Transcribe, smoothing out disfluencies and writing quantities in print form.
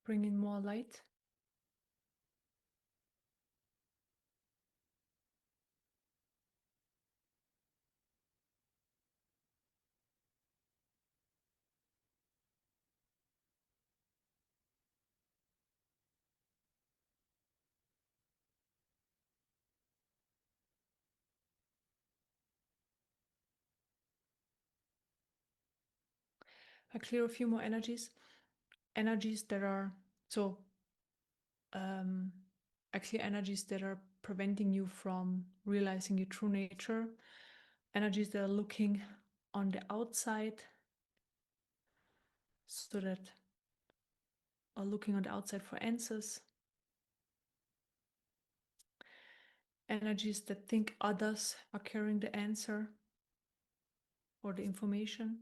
Bring in more light. I clear a few more energies that are I clear energies that are preventing you from realizing your true nature, energies that are looking on the outside, so that are looking on the outside for answers, energies that think others are carrying the answer or the information.